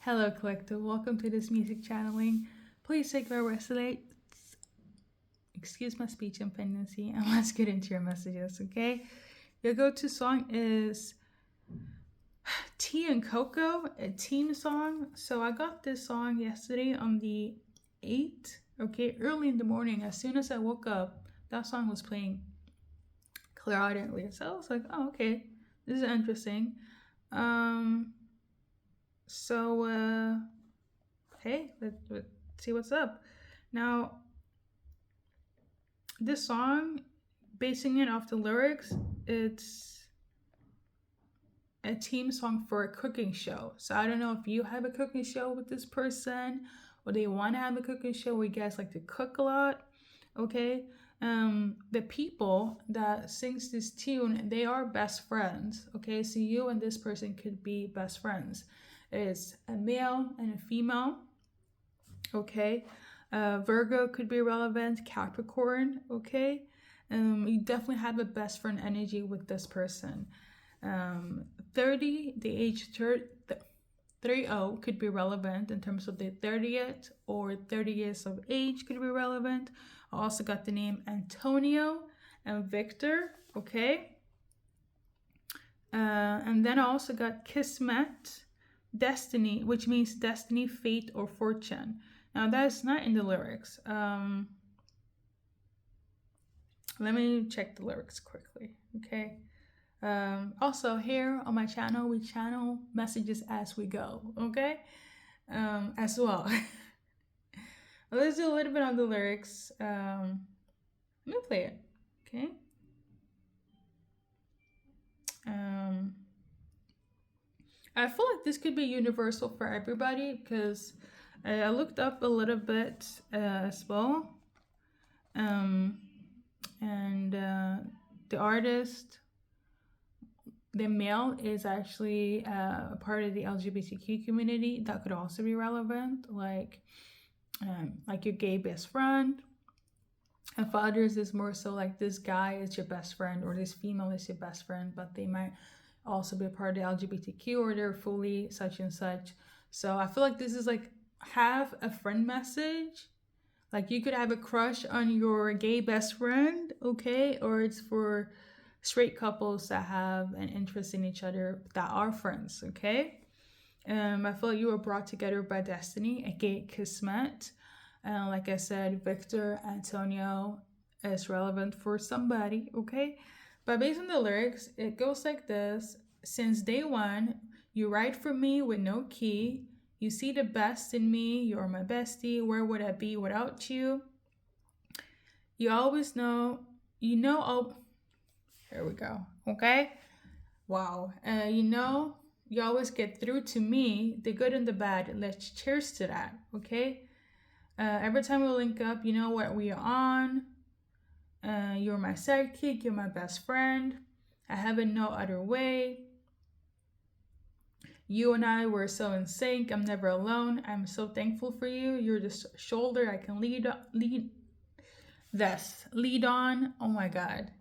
Hello, collective. Welcome to this music channeling. Please take our resonate. Excuse my speech impendency, and let's get into your messages, okay? Your go-to song is Tea and Cocoa, a team song. So I got this song yesterday on the 8th, okay, early in the morning. As soon as I woke up, that song was playing clairaudiently. So I was like, oh, okay, this is interesting. Um, so hey, let's see what's up. Now, this song, basing it off the lyrics, it's a team song for a cooking show. So I don't know if you have a cooking show with this person or they want to have a cooking show where you guys like to cook a lot. Okay. The people that sings this tune, they are best friends. Okay, so you and this person could be best friends. It's a male and a female. Okay. Virgo could be relevant, Capricorn. Okay. You definitely have a best friend energy with this person. 30, the age 30 could be relevant in terms of the 30th or 30 years of age could be relevant. I also got the name Antonio and Victor. Okay. And then I also got Kismet, destiny, which means destiny, fate, or fortune. Now that is not in the lyrics. Let me check the lyrics quickly. Okay. Also, here on my channel, we channel messages as we go. Okay. As well. Let's do a little bit on the lyrics. Let me play it. Okay. I feel like this could be universal for everybody because I looked up a little bit as well. And the artist, the male, is actually a part of the LGBTQ community. That could also be relevant, like your gay best friend. And for others, it's more so like this guy is your best friend or this female is your best friend, but they might also be a part of the LGBTQ or they're fully such and such. So I feel like this is like have a friend message. Like you could have a crush on your gay best friend, okay? Or it's for straight couples that have an interest in each other that are friends, okay? I feel like you were brought together by destiny, aka Kismet. Like I said, Victor, Antonio is relevant for somebody, okay? But based on the lyrics, it goes like this. Since day one, you write for me with no key. You see the best in me. You're my bestie. Where would I be without you? You always know, here we go, okay? Wow. You always get through to me, the good and the bad. Let's cheers to that, okay? Every time we link up, you know what we are on. You're my sidekick, you're my best friend. I have it no other way. You and I were so in sync. I'm never alone. I'm so thankful for you. You're the shoulder I can lead on. Oh my God.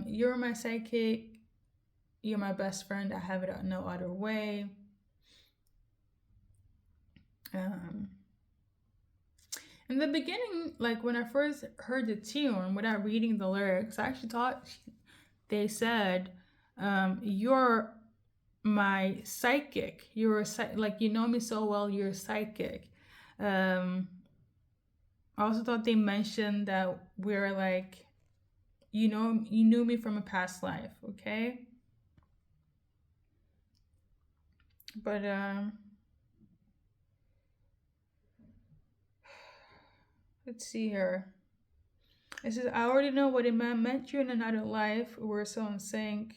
You're my sidekick. You're my best friend. I have it no other way. In the beginning, like when I first heard the tune without reading the lyrics, I actually thought they said, you're my psychic. Like, you know me so well, you're a psychic. I also thought they mentioned that we're like, you knew me from a past life, okay? But let's see here. It says, I already know what it meant you in another life. We're so in sync.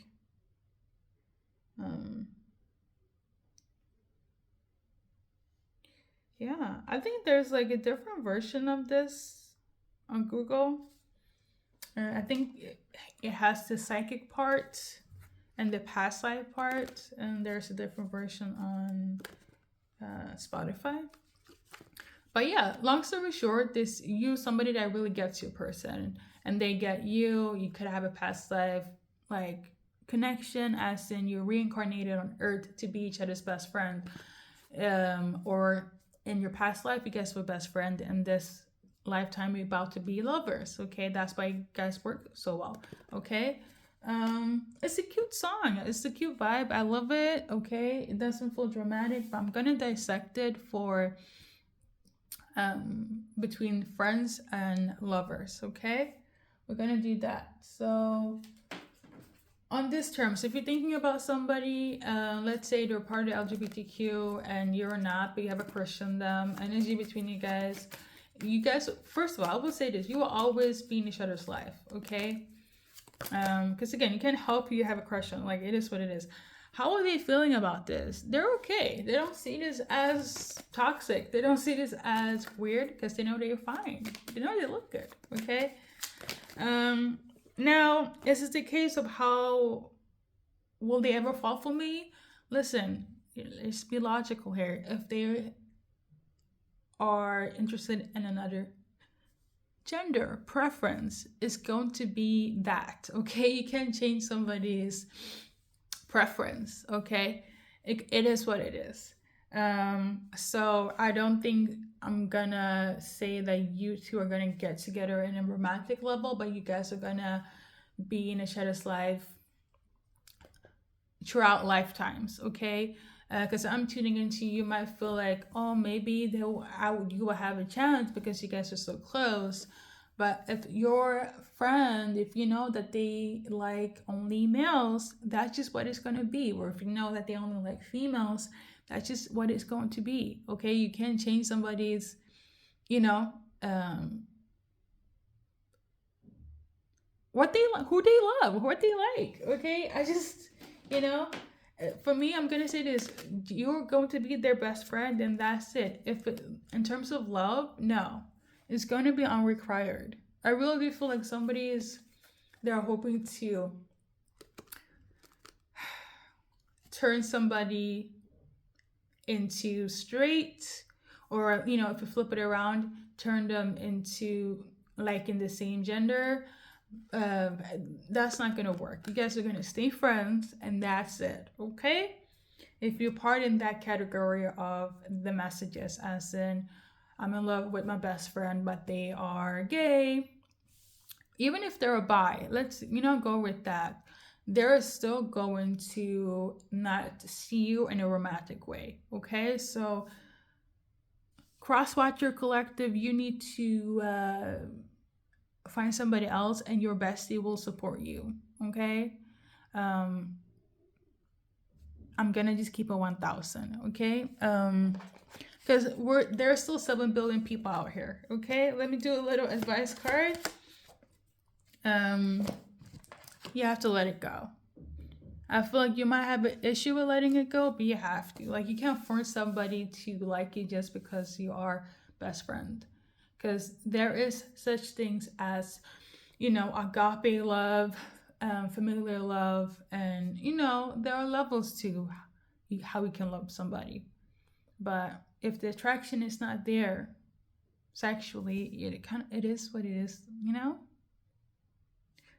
Yeah, I think there's like a different version of this on Google. I think it has the psychic part and the past life part, and there's a different version on Spotify. But yeah, long story short, this you somebody that really gets your person, and they get you. You could have a past life like connection, as in you're reincarnated on Earth to be each other's best friend. or in your past life, you guys were best friend, and this lifetime you're about to be lovers. Okay, that's why you guys work so well. Okay, it's a cute song. It's a cute vibe. I love it. Okay, it doesn't feel dramatic, but I'm gonna dissect it for between friends and lovers. Okay, we're gonna do that. So on this terms, if you're thinking about somebody, let's say they're part of LGBTQ and you're not, but you have a crush on them, energy between you guys, first of all, I will say this: you will always be in each other's life. Okay, because again, you can't help who you have a crush on. Like, it is what it is. How are they feeling about this? They're okay. They don't see this as toxic. They don't see this as weird because they know they're fine. They know they look good. Okay. Now, is this the case of how will they ever fall for me? Listen, let's be logical here. If they are interested in another gender preference, is going to be that. Okay, you can't change somebody's preference. Okay, it is what it is. So I don't think I'm gonna say that you two are gonna get together in a romantic level, but you guys are gonna be in each other's life throughout lifetimes. Okay, because I'm tuning into, you might feel like, oh, maybe you will have a chance because you guys are so close. But if your friend, if you know that they like only males, that's just what it's going to be. Or if you know that they only like females, that's just what it's going to be. Okay, you can't change somebody's, you know, what they like, who they love, what they like. Okay, I just, you know, for me, I'm gonna say this: you're going to be their best friend, and that's it. If it, in terms of love, no, it's going to be unrequired. I really do feel like somebody is, they're hoping to turn somebody into straight, or you know, if you flip it around, turn them into like in the same gender. uh, that's not gonna work. You guys are gonna stay friends, and that's it. Okay, if you're part in that category of the messages, as in, I'm in love with my best friend but they are gay, even if they're a bi, let's, you know, go with that, they're still going to not see you in a romantic way. Okay, so Crosswatcher Collective, you need to find somebody else, and your bestie will support you. Okay, um I'm gonna just keep it 1000. Okay, because there's still 7 billion people out here. Okay, let me do a little advice card. You have to let it go. I feel like you might have an issue with letting it go, but you have to. Like, you can't force somebody to like you just because you are best friend. Because there is such things as, you know, agape love, familiar love, and you know, there are levels to how we can love somebody. But if the attraction is not there sexually, it is what it is, you know.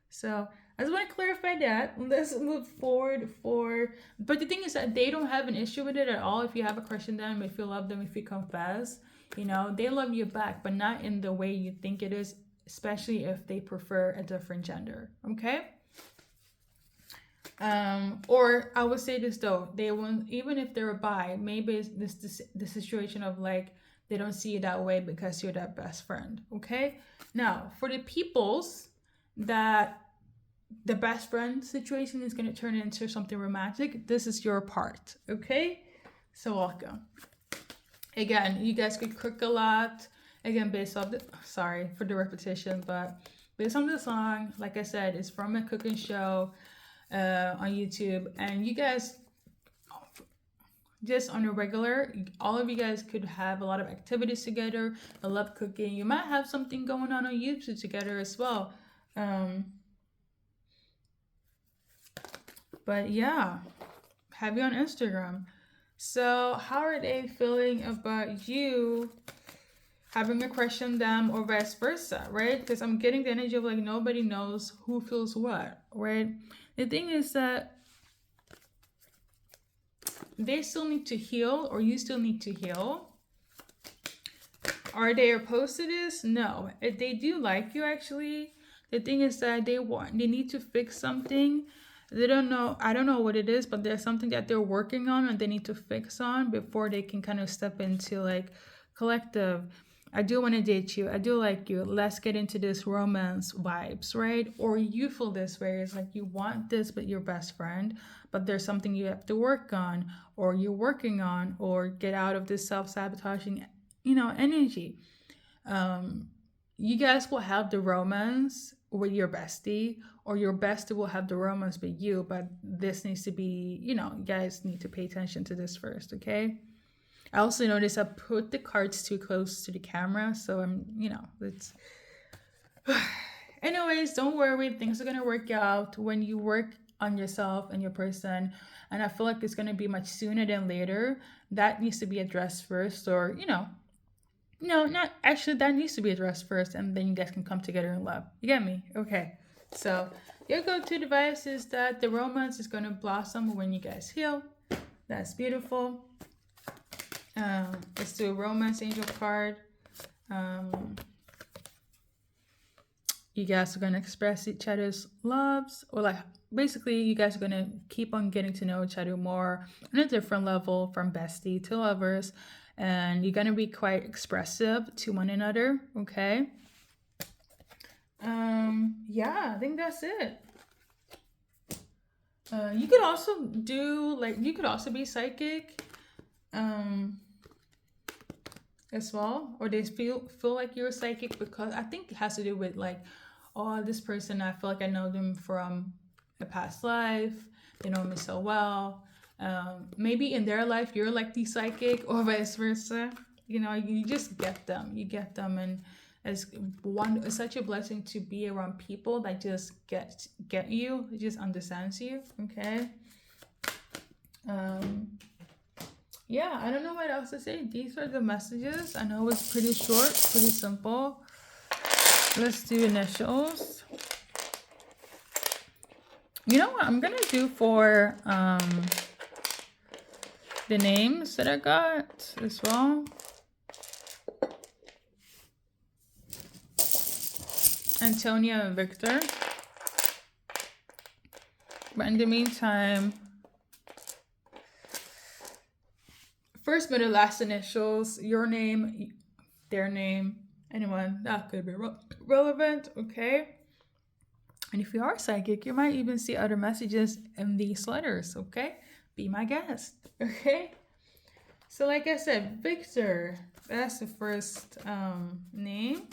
So I just want to clarify that. Let's move forward for. But the thing is that they don't have an issue with it at all. If you have a crush on them, if you love them, if you confess, you know, they love you back, but not in the way you think it is, especially if they prefer a different gender. Okay. Or I would say this though, they won't, even if they're a bi, maybe it's this the situation of like they don't see you that way because you're that best friend. Okay. Now for the peoples that the best friend situation is going to turn into something romantic, this is your part. Okay, so welcome. Again, you guys could cook a lot, again based off the, sorry for the repetition, but based on the song, like I said, it's from a cooking show on YouTube, and you guys just on a regular, all of you guys could have a lot of activities together. I love cooking. You might have something going on YouTube together as well. But yeah, have you on Instagram. So how are they feeling about you having a crush on them, or vice versa, right? Because I'm getting the energy of like nobody knows who feels what, right? The thing is that they still need to heal, or you still need to heal. Are they opposed to this? No. If they do like you, actually, the thing is that they need to fix something. They don't know, I don't know what it is, but there's something that they're working on and they need to fix on before they can kind of step into like collective. I do want to date you. I do like you. Let's get into this romance vibes, right? Or you feel this way. It's like you want this, but your best friend, but there's something you have to work on, or you're working on, or get out of this self-sabotaging, energy. You guys will have the romance with your bestie, or your bestie will have the romance with you, but this needs to be, you guys need to pay attention to this first, okay? I also noticed I put the cards too close to the camera, so it's anyways, don't worry, things are gonna work out when you work on yourself and your person, and I feel like it's gonna be much sooner than later. That needs to be addressed first, or no, not actually. That needs to be addressed first, and then you guys can come together in love. You get me? Okay. So your go-to device is that the romance is going to blossom when you guys heal. That's beautiful. Let's do a romance angel card. You guys are going to express each other's loves, or like basically you guys are going to keep on getting to know each other more on a different level, from bestie to lovers. And you're going to be quite expressive to one another, okay? Yeah, I think that's it. You could also do, like, you could also be psychic as well, or they feel like you're psychic, because I think it has to do with like, oh, this person, I feel like I know them from a past life, they know me so well. Maybe in their life you're like the psychic, or vice versa. You just get them. You get them, and it's such a blessing to be around people that just get you, just understands you. Okay. Yeah, I don't know what else to say. These are the messages. I know it's pretty short, pretty simple. Let's do initials. You know what I'm gonna do for the names that I got as well. Antonia and Victor. But in the meantime, first, middle, last initials, your name, their name, anyone that could be relevant, okay? And if you are psychic, you might even see other messages in these letters, okay? Be my guest, okay? So like I said, Victor, that's the first name.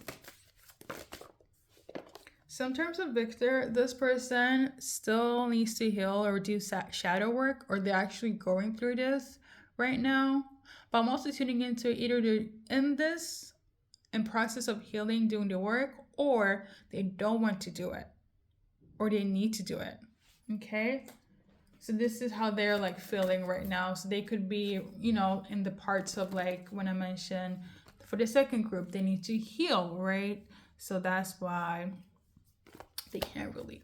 So in terms of Victor, this person still needs to heal or do shadow work, or they're actually going through this right now. But I'm also tuning into either they're in this and process of healing, doing the work, or they don't want to do it, or they need to do it. Okay. So this is how they're like feeling right now. So they could be, in the parts of like when I mentioned for the second group, they need to heal, right? So that's why they can't really,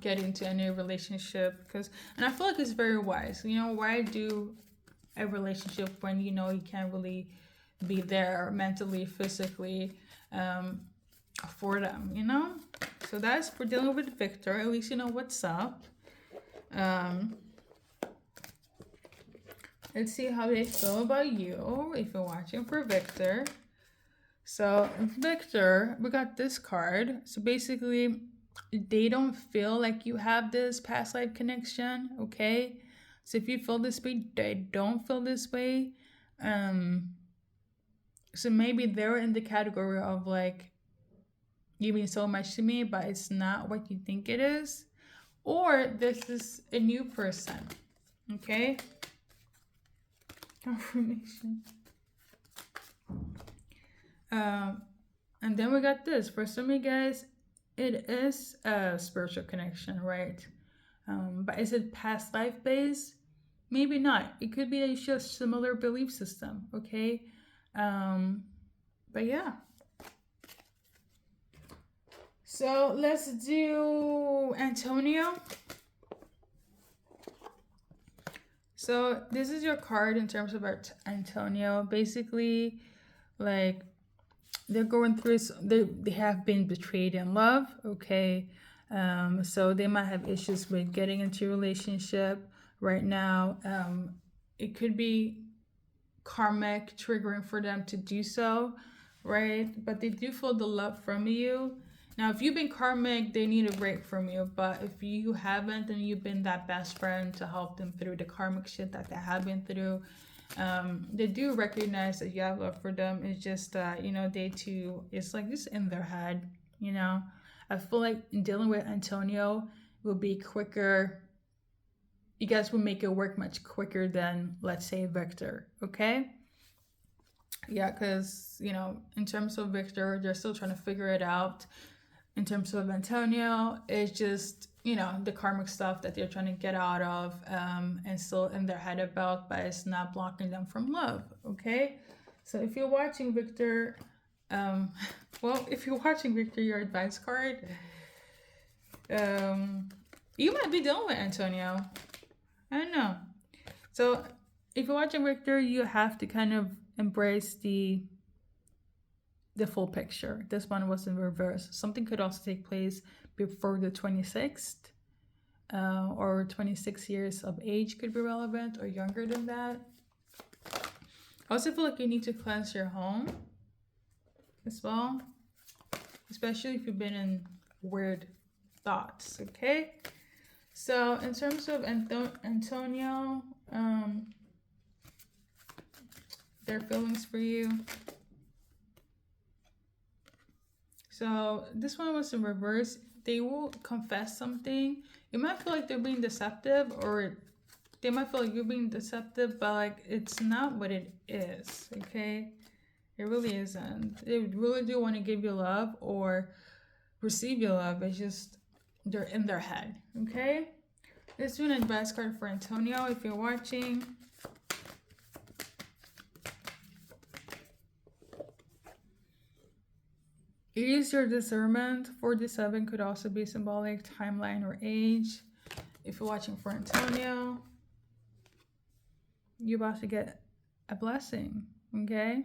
get into any relationship, and I feel like it's very wise. Why do a relationship when you can't really be there mentally, physically, for them, So that's for dealing with Victor. At least you know what's up. Let's see how they feel about you if you're watching for Victor. So Victor, we got this card. So basically, they don't feel like you have this past life connection, okay? So if you feel this way, they don't feel this way. So maybe they're in the category of like, you mean so much to me, but it's not what you think it is. Or this is a new person, okay? Confirmation. And then we got this. For some of you guys, it is a spiritual connection, right? But is it past life based? Maybe not. It could be just similar belief system, okay? But yeah. So let's do Antonio. So this is your card in terms of Antonio. Basically, like they're going through. They have been betrayed in love. Okay, so they might have issues with getting into a relationship right now. It could be karmic triggering for them to do so, right? But they do feel the love from you. Now, if you've been karmic, they need a break from you. But if you haven't, then you've been that best friend to help them through the karmic shit that they have been through. They do recognize that you have love for them. It's just that, they too, it's like just in their head, I feel like dealing with Antonio will be quicker. You guys will make it work much quicker than, let's say, Victor, okay? Yeah, because, in terms of Victor, they're still trying to figure it out. In terms of Antonio, it's just, the karmic stuff that they're trying to get out of and still in their head about, but it's not blocking them from love, okay? So if you're watching Victor, if you're watching Victor, your advice card, you might be dealing with Antonio. I don't know. So if you're watching Victor, you have to kind of embrace the full picture. This one was in reverse. Something could also take place before the 26th, or 26 years of age could be relevant, or younger than that. I also feel like you need to cleanse your home as well, especially if you've been in weird thoughts, okay? So in terms of Antonio, their feelings for you. So this one was in reverse. They will confess something. You might feel like they're being deceptive, or they might feel like you're being deceptive, but like it's not what it is, okay? It really isn't. They really do want to give you love or receive your love. It's just they're in their head, okay? This is an advice card for Antonio if you're watching. Use your discernment. 47 could also be symbolic, timeline, or age. If you're watching for Antonio, you're about to get a blessing, okay?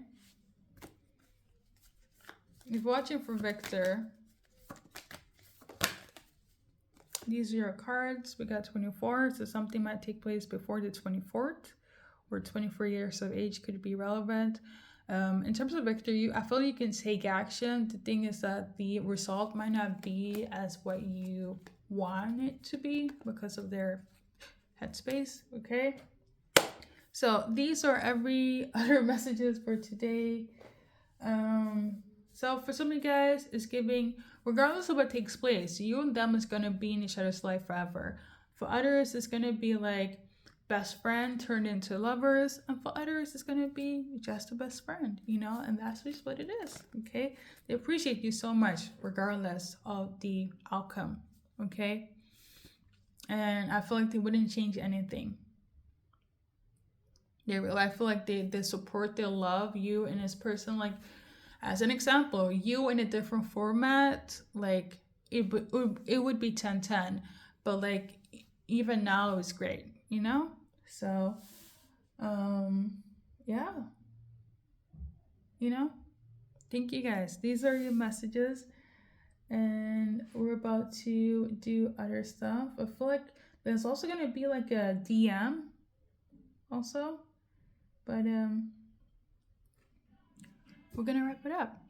If you're watching for Victor, these are your cards. We got 24, so something might take place before the 24th, or 24 years of age could be relevant. In terms of Victor, I feel you can take action. The thing is that the result might not be as what you want it to be because of their headspace, okay? So these are every other messages for today. So for some of you guys, it's giving, regardless of what takes place, you and them is going to be in each other's life forever. For others, it's going to be like best friend turned into lovers, and for others it's going to be just a best friend, and that's just what it is, okay? They appreciate you so much regardless of the outcome, okay? And I feel like they wouldn't change anything. I feel like they support, they love you and this person. Like, as an example, you in a different format, like it would be 10-10, but like even now it's great, So, yeah, thank you guys. These are your messages, and we're about to do other stuff. I feel like there's also gonna be like a DM also, but we're gonna wrap it up.